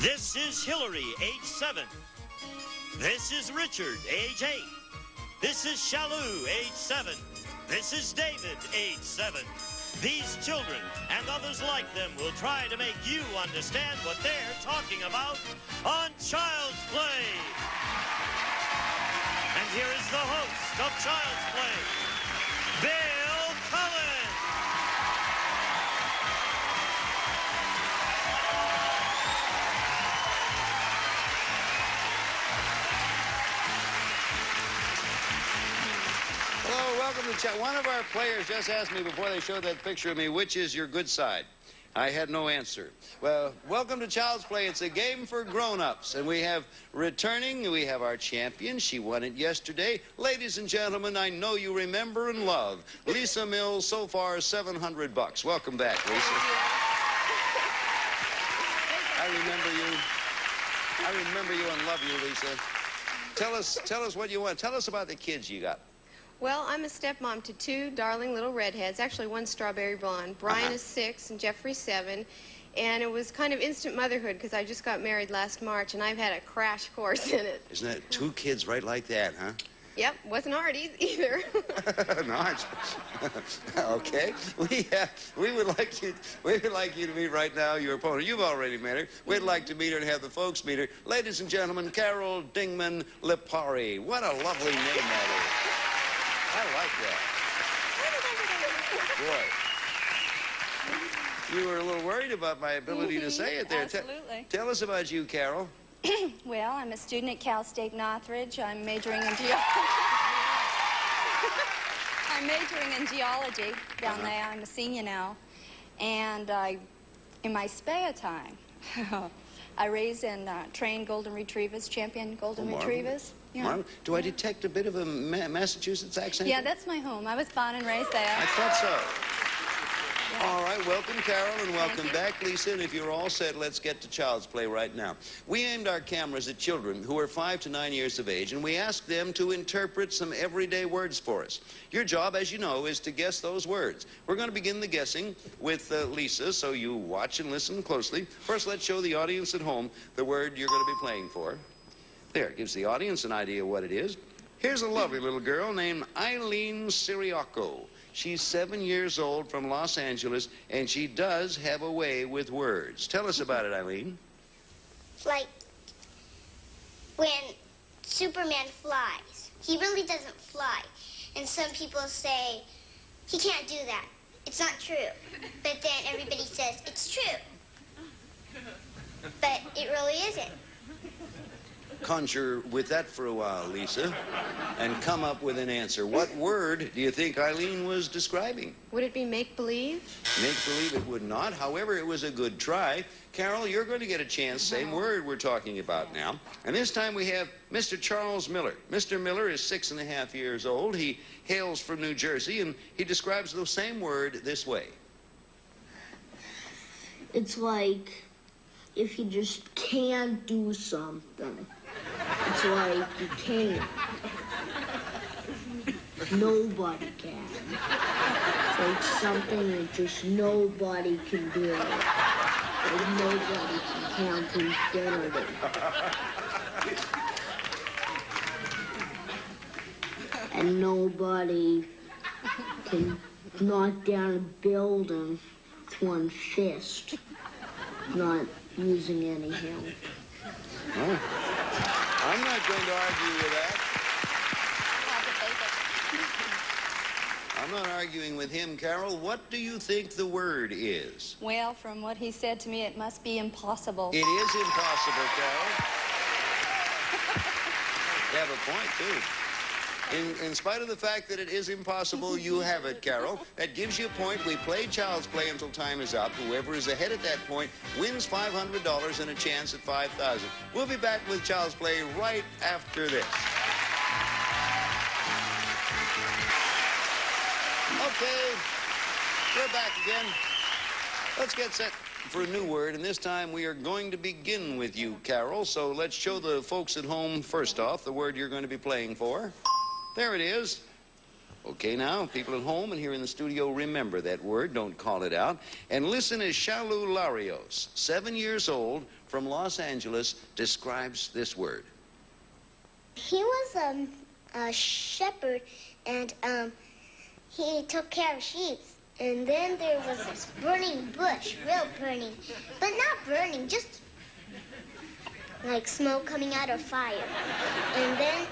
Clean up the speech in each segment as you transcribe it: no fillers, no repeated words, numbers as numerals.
This is Hillary, age 7. This is Richard, age 8. This is Shalou, age 7. This is David, age 7. These children and others like them will try to make you understand what they're talking about on Child's Play. And here is the host of Child's Play, Bill Cullen. Hello, welcome to chat. One of our players just asked me before they showed that picture of me, which is your good side? I had no answer. Well, welcome to Child's Play. It's a game for grown-ups. And we have our champion. She won it yesterday. Ladies and gentlemen, I know you remember and love Lisa Mills, so far $700. Welcome back, Lisa. I remember you and love you, Lisa. Tell us what you want. Tell us about the kids you got. Well, I'm a stepmom to 2 darling little redheads, actually 1 strawberry blonde. Brian is 6 and Jeffrey's 7. And it was kind of instant motherhood because I just got married last March and I've had a crash course in it. Isn't that 2 kids right like that, huh? Yep, wasn't hard either. No, okay. We would like you to meet right now your opponent. You've already met her. We'd like to meet her and have the folks meet her. Ladies and gentlemen, Carol Dingman Lipari. What a lovely name that is. I like that. Boy. You were a little worried about my ability to say it there. Absolutely. Tell us about you, Carol. Well, I'm a student at Cal State Northridge. I'm majoring in geology. Down there. I'm a senior now. And in my spare time, I raise and train golden retrievers, champion golden retrievers. Yeah. Do I detect a bit of a Massachusetts accent? Yeah, that's my home. I was born and raised there. I thought so. Yeah. All right, welcome, Carol, and welcome back, Lisa. And if you're all set, let's get to Child's Play right now. We aimed our cameras at children who are 5 to 9 years of age, and we asked them to interpret some everyday words for us. Your job, as you know, is to guess those words. We're going to begin the guessing with Lisa, so you watch and listen closely. First, let's show the audience at home the word you're going to be playing for. There, gives the audience an idea what it is. Here's a lovely little girl named Eileen Siriaco. She's 7 years old from Los Angeles, and she does have a way with words. Tell us about it, Eileen. Like when Superman flies. He really doesn't fly. And some people say, he can't do that. It's not true. But then everybody says, it's true. But it really isn't. Conjure with that for a while, Lisa, and come up with an answer. What word do you think Eileen was describing? Would it be make-believe? Make-believe it would not. However, it was a good try. Carol, you're going to get a chance. Same word we're talking about now. And this time we have Mr. Charles Miller. Mr. Miller is 6.5 years old. He hails from New Jersey, and he describes the same word this way. It's like if you just can't do something. It's like you can't. Nobody can. It's like something that just nobody can do. Like nobody can count infinity. And nobody can knock down a building with one fist, not using any help. Oh. I'm not going to argue with that. I'm not arguing with him, Carol. What do you think the word is? Well, from what he said to me, it must be impossible. It is impossible, Carol. You have a point, too. In spite of the fact that it is impossible, you have it, Carol. That gives you a point. We play Child's Play until time is up. Whoever is ahead at that point wins $500 and a chance at $5,000. We'll be back with Child's Play right after this. Okay, we're back again. Let's get set for a new word, and this time we are going to begin with you, Carol. So let's show the folks at home, first off, the word you're going to be playing for. There it is. Okay, now, people at home and here in the studio, remember that word. Don't call it out. And listen as Shalou Larios, 7 years old, from Los Angeles describes this word. He was a shepherd, and he took care of sheep. And then there was this burning bush, real burning, but not burning, just like smoke coming out of fire. And then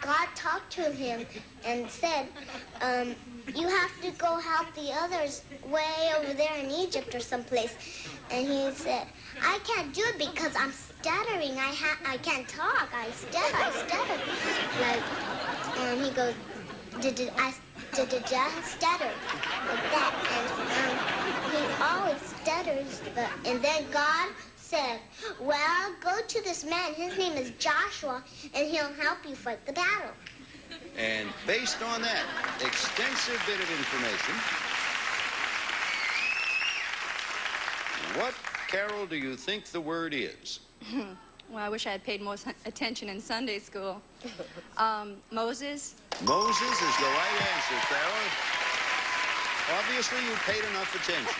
God talked to him and said, you have to go help the others way over there in Egypt or someplace. And he said, I can't do it because I'm stuttering. I can't talk. I stutter. And he goes, I stutter like that. And he always stutters. And then God said, well, go to this man. His name is Joshua, and he'll help you fight the battle. And based on that extensive bit of information, what, Carol, do you think the word is? Well, I wish I had paid more attention in Sunday school. Moses? Moses is the right answer, Carol. Obviously, you paid enough attention.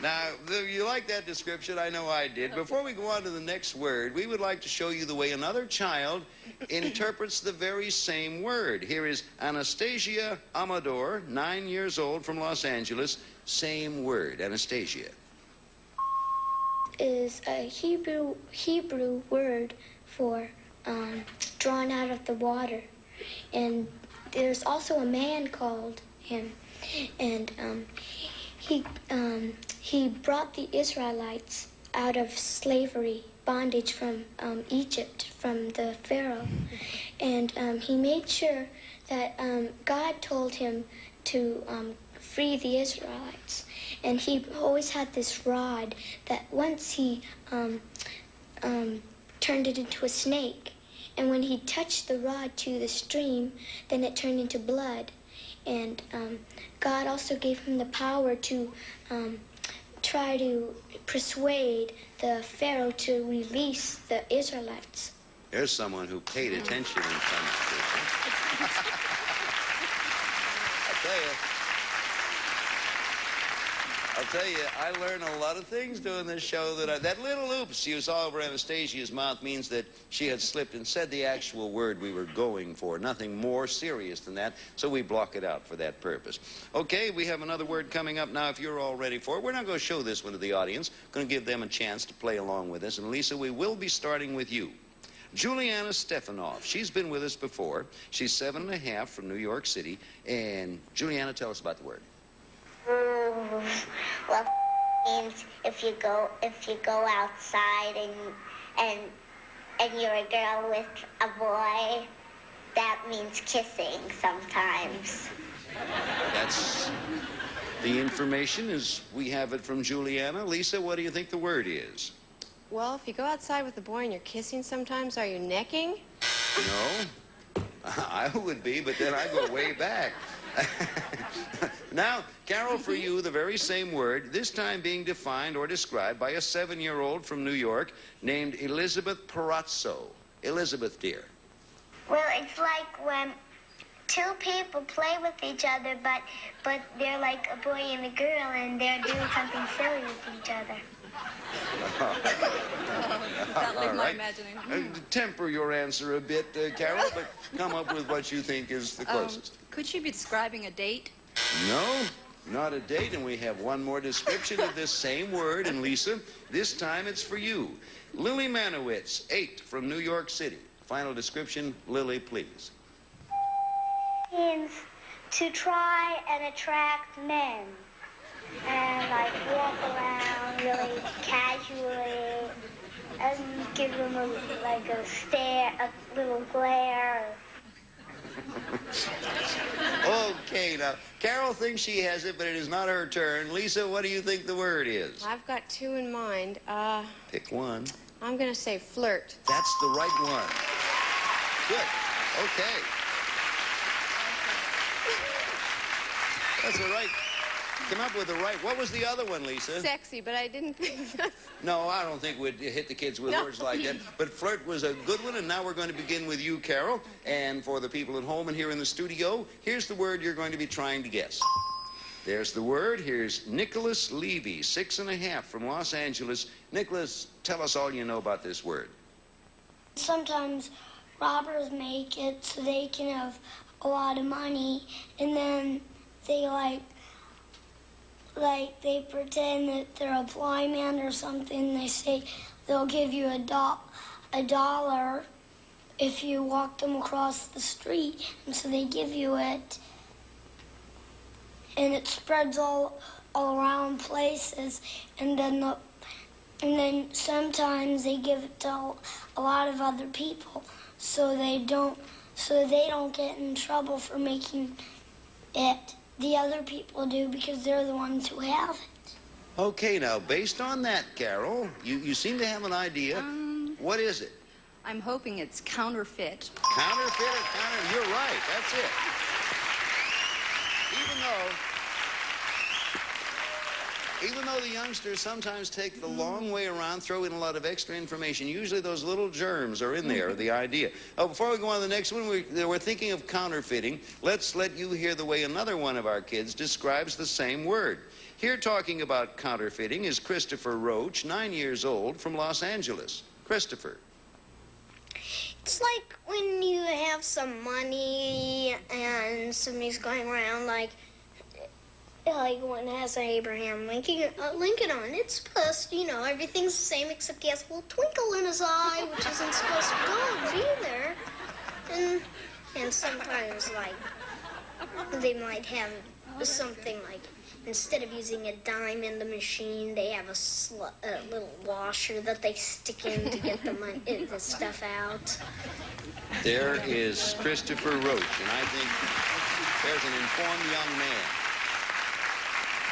Now, you like that description? I know I did. Before we go on to the next word, we would like to show you the way another child interprets the very same word. Here is Anastasia Amador, 9 years old, from Los Angeles. Same word, Anastasia. Is a Hebrew word for drawn out of the water. And there's also a man called him. And he brought the Israelites out of slavery, bondage from Egypt, from the Pharaoh. And he made sure that God told him to free the Israelites. And he always had this rod that once he turned it into a snake. And when he touched the rod to the stream, then it turned into blood. And God also gave him the power to try to persuade the Pharaoh to release the Israelites. There's someone who paid attention in Sunday school. I'll tell you, I learned a lot of things doing this show. That little oops you saw over Anastasia's mouth means that she had slipped and said the actual word we were going for. Nothing more serious than that, so we block it out for that purpose. Okay, we have another word coming up now if you're all ready for it. We're not going to show this one to the audience. Going to give them a chance to play along with us. And Lisa, we will be starting with you. Juliana Stefanoff. She's been with us before. She's 7.5 from New York City. And Juliana, tell us about the word. Well, means if you go outside and you're a girl with a boy, that means kissing sometimes. That's the information as we have it from Juliana. Lisa, what do you think the word is? Well, if you go outside with a boy and you're kissing sometimes, are you necking? No, I would be, but then I go way back. Now, Carol, for you, the very same word, this time being defined or described by a 7-year-old from New York named Elizabeth Perazzo. Elizabeth, dear. Well, it's like when two people play with each other, but they're like a boy and a girl, and they're doing something silly with each other. That leaves my imagination. Temper your answer a bit, Carol, but come up with what you think is the closest. Could she be describing a date? No, not a date, and we have one more description of this same word. And Lisa, this time it's for you. Lily Manowitz, 8, from New York City. Final description, Lily, please. Means to try and attract men. And like walk around really casually and give them a stare, a little glare. Okay, now, Carol thinks she has it, but it is not her turn. Lisa, what do you think the word is? I've got two in mind. Pick one. I'm going to say flirt. That's the right one. Good. Okay. That's the right. Come up with the right. What was the other one, Lisa? Sexy, but I didn't think that's... No, I don't think we'd hit the kids with words like that. But flirt was a good one, and now we're going to begin with you, Carol. And for the people at home and here in the studio, here's the word you're going to be trying to guess. There's the word. Here's Nicholas Levy, 6.5 from Los Angeles. Nicholas, tell us all you know about this word. Sometimes robbers make it so they can have a lot of money, and then they they pretend that they're a blind man or something. They say they'll give you a dollar if you walk them across the street, and so they give you it, and it spreads all around places, and then sometimes they give it to a lot of other people, so they don't get in trouble for making it. The other people do because they're the ones who have it. Okay, now, based on that, Carol, you seem to have an idea. What is it? I'm hoping it's counterfeit. Counterfeit or counter? You're right. That's it. Even though the youngsters sometimes take the long way around, throw in a lot of extra information, usually those little germs are in there, the idea. Oh, before we go on to the next one, we're thinking of counterfeiting. Let's let you hear the way another one of our kids describes the same word. Here talking about counterfeiting is Christopher Roach, 9 years old, from Los Angeles. Christopher. It's like when you have some money and somebody's going around like one has an Abraham Lincoln on. It's supposed to, everything's the same except he has a little twinkle in his eye, which isn't supposed to go either. And sometimes, they might have something like, instead of using a dime in the machine, they have a little washer that they stick in to get the stuff out. There is Christopher Roach, and I think there's an informed young man.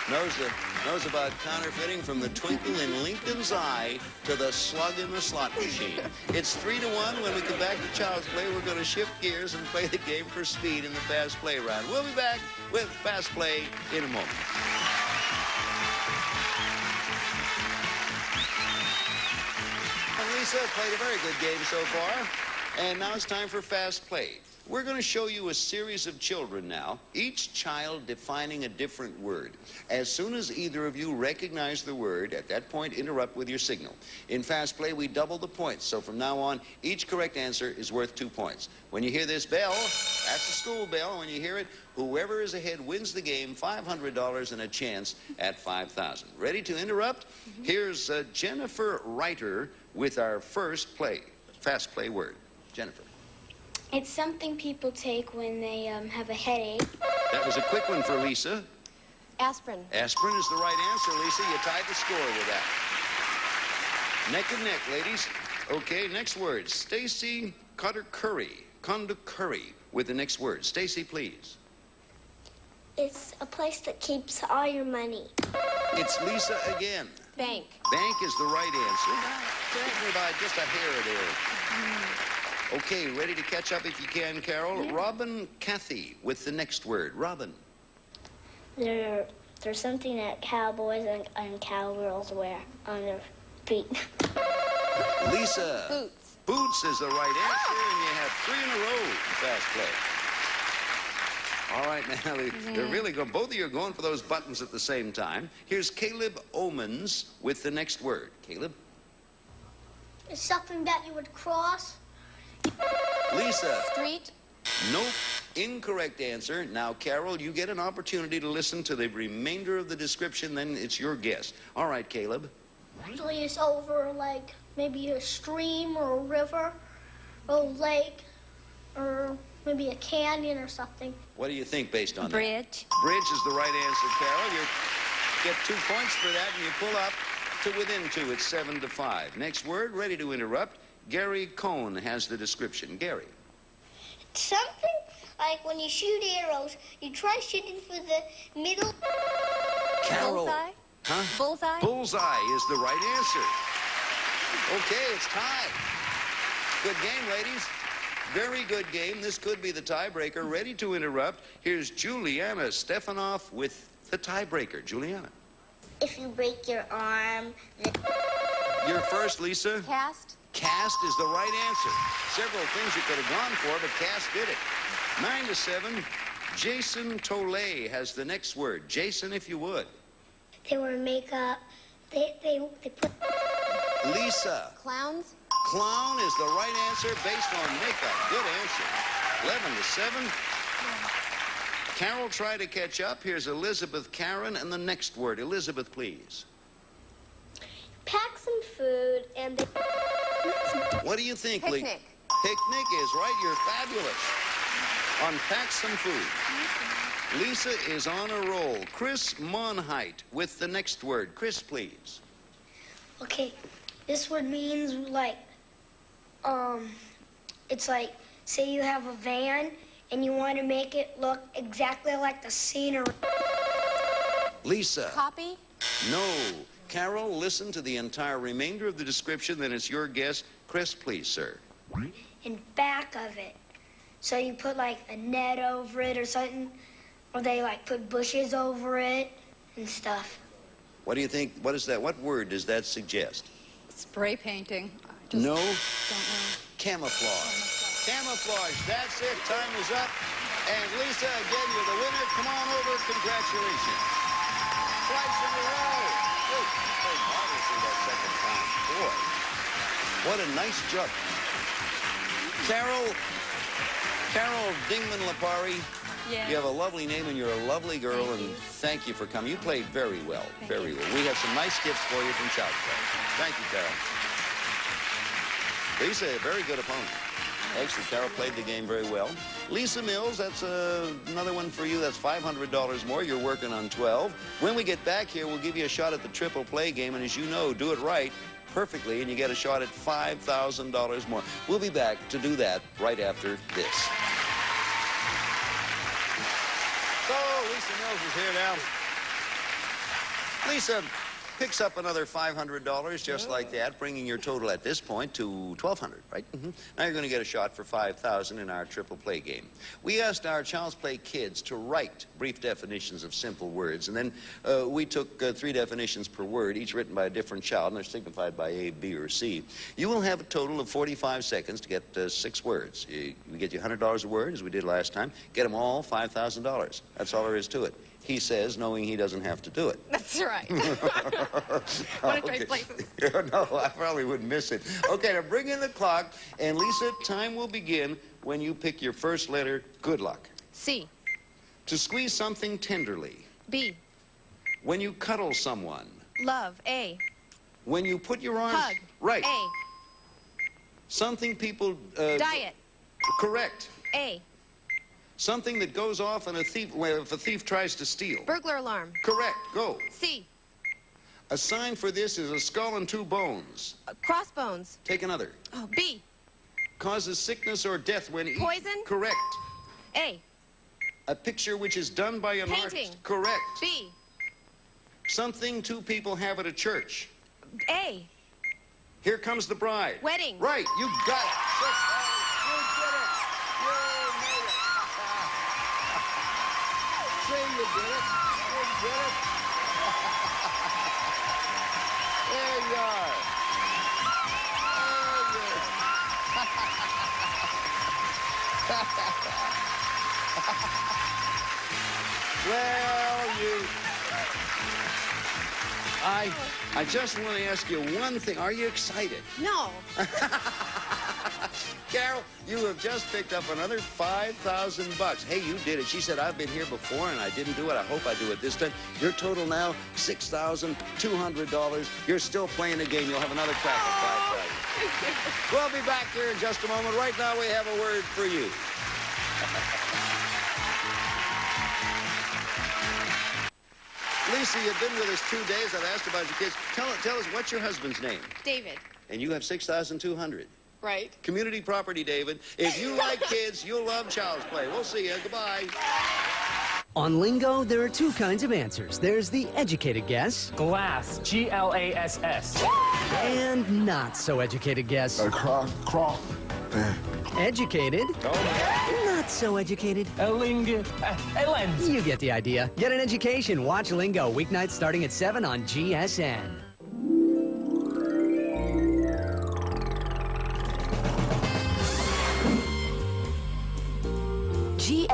Knows about counterfeiting from the twinkle in Lincoln's eye to the slug in the slot machine. It's 3-1. When we come back to Child's Play, we're going to shift gears and play the game for speed in the Fast Play round. We'll be back with Fast Play in a moment. And Lisa played a very good game so far. And now it's time for Fast Play. We're going to show you a series of children now, each child defining a different word. As soon as either of you recognize the word, at that point, interrupt with your signal. In Fast Play, we double the points, so from now on, each correct answer is worth 2 points. When you hear this bell, that's the school bell. When you hear it, whoever is ahead wins the game, $500 and a chance at $5,000. Ready to interrupt? Here's Jennifer Reiter with our first Fast Play word. Jennifer. It's something people take when they have a headache. That was a quick one for Lisa. Aspirin. Aspirin is the right answer, Lisa. You tied the score with that. Neck and neck, ladies. Okay, next word. Stacy Conducurry with the next word. Stacy, please. It's a place that keeps all your money. It's Lisa again. Bank. Bank is the right answer. Taking by just a hair there. Okay, ready to catch up if you can, Carol? Yeah. Robin Cathy with the next word. Robin. There's something that cowboys and cowgirls wear on their feet. Lisa. Boots. Boots is the right answer, and you have 3 in a row. Fast play. All right, now, they're really going. Both of you are going for those buttons at the same time. Here's Caleb Omens with the next word. Caleb. It's something that you would cross. Lisa. Street. Nope. Incorrect answer. Now, Carol, you get an opportunity to listen to the remainder of the description, then it's your guess. All right, Caleb. Usually it's over, maybe a stream or a river or a lake or maybe a canyon or something. What do you think based on Bridge. that? Bridge is the right answer, Carol. You get 2 points for that, and you pull up to within 2. It's 7-5. Next word, ready to interrupt. Gary Cohn has the description. Gary. Something like when you shoot arrows, you try shooting for the middle. Carol. Bullseye? Huh? Bullseye? Bullseye is the right answer. Okay, it's tied. Good game, ladies. Very good game. This could be the tiebreaker. Ready to interrupt. Here's Juliana Stefanoff with the tiebreaker. Juliana. If you break your arm. You're first, Lisa. Cast. Cast is the right answer. Several things you could have gone for, but cast did it. 9-7. Jason Tolay has the next word. Jason, if you would. They wear makeup. They put... Lisa. Clowns? Clown is the right answer based on makeup. Good answer. 11-7. Carol, try to catch up. Here's Elizabeth, Karen, and the next word. Elizabeth, please. Pack some food and they... What do you think, Lee? Picnic. Picnic is right. You're fabulous. Unpack some food. Lisa is on a roll. Chris Monheit with the next word. Chris, please. Okay, this word means like, it's like, say you have a van and you want to make it look exactly like the scenery. Lisa. Copy? No. Carol, listen to the entire remainder of the description, then it's your guess. Chris, please, sir. In back of it. So you put like a net over it or something, or they like put bushes over it and stuff. What do you think? What is that? What word does that suggest? Spray painting. No. Don't know. Camouflage. Camouflage. That's it. Time is up. And Lisa, again, you're the winner. Come on over. Congratulations. Twice in a row. Oh, you played marvelously that second time. Boy, what a nice jump. Carol Dingman-Lapari, Yeah. you have a lovely name and you're a lovely girl, Thank and you. thank you for coming. You played very well, Thank very you. well. We have some nice gifts for you from Child's Play. Thank you, Carol. Lisa, a very good opponent. Excellent. Carol played the game very well. Lisa Mills, that's another one for you. That's $500 more. You're working on 12. When we get back here, we'll give you a shot at the triple play game, and as you know, do it right perfectly, and you get a shot at $5,000 more. We'll be back to do that right after this. So, Lisa Mills is here now. Lisa picks up another $500 just like that, bringing your total at this point to $1,200, right? Now you're going to get a shot for $5,000 in our triple play game. We asked our Child's Play kids to write brief definitions of simple words, and then we took 3 definitions per word, each written by a different child, and they're signified by A, B, or C. You will have a total of 45 seconds to get 6 words. We get you $100 a word, as we did last time. Get them all, $5,000. That's all there is to it. He says, knowing he doesn't have to do it. That's right. One of trade places. No, I probably wouldn't miss it. Okay, now bring in the clock, and Lisa, time will begin when you pick your first letter. Good luck. C. To squeeze something tenderly. B. When you cuddle someone. Love. A. When you put your arms... Hug. Right. A. Something people... Diet. Correct. A. Something that goes off and if a thief tries to steal. Burglar alarm. Correct. Go. C. A sign for this is a skull and 2 bones. Crossbones. Take another. Oh, B. Causes sickness or death when eaten. Poison? Correct. A. A picture which is done by an Painting. artist. Correct. B. Something 2 people have at a church. A. Here comes the bride. Wedding. Right. You got it. You did it. You made it. Say you did it. You did it. There you are. Well, I just want to ask you one thing. Are you excited? No. Carol, you have just picked up another $5,000. Hey, you did it. She said, I've been here before and I didn't do it. I hope I do it this time. Your total now, $6,200. You're still playing the game. You'll have another crack at $5,000. We'll be back here in just a moment. Right now, we have a word for you. Lisa, you've been with us 2 days. I've asked about your kids. Tell us, what's your husband's name? David. And you have $6,200. Right. Community property, David. If you like kids, you'll love Child's Play. We'll see you. Goodbye. On Lingo, there are 2 kinds of answers. There's the educated guess. Glass, G-L-A-S-S. And not so educated guess. Educated. Not so educated. A lens. You get the idea. Get an education. Watch Lingo. Weeknights starting at 7 on GSN.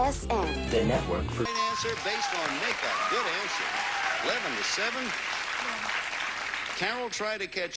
WSN. The network for... Right answer based on makeup. Good answer. 11 to 7. Carol tried to catch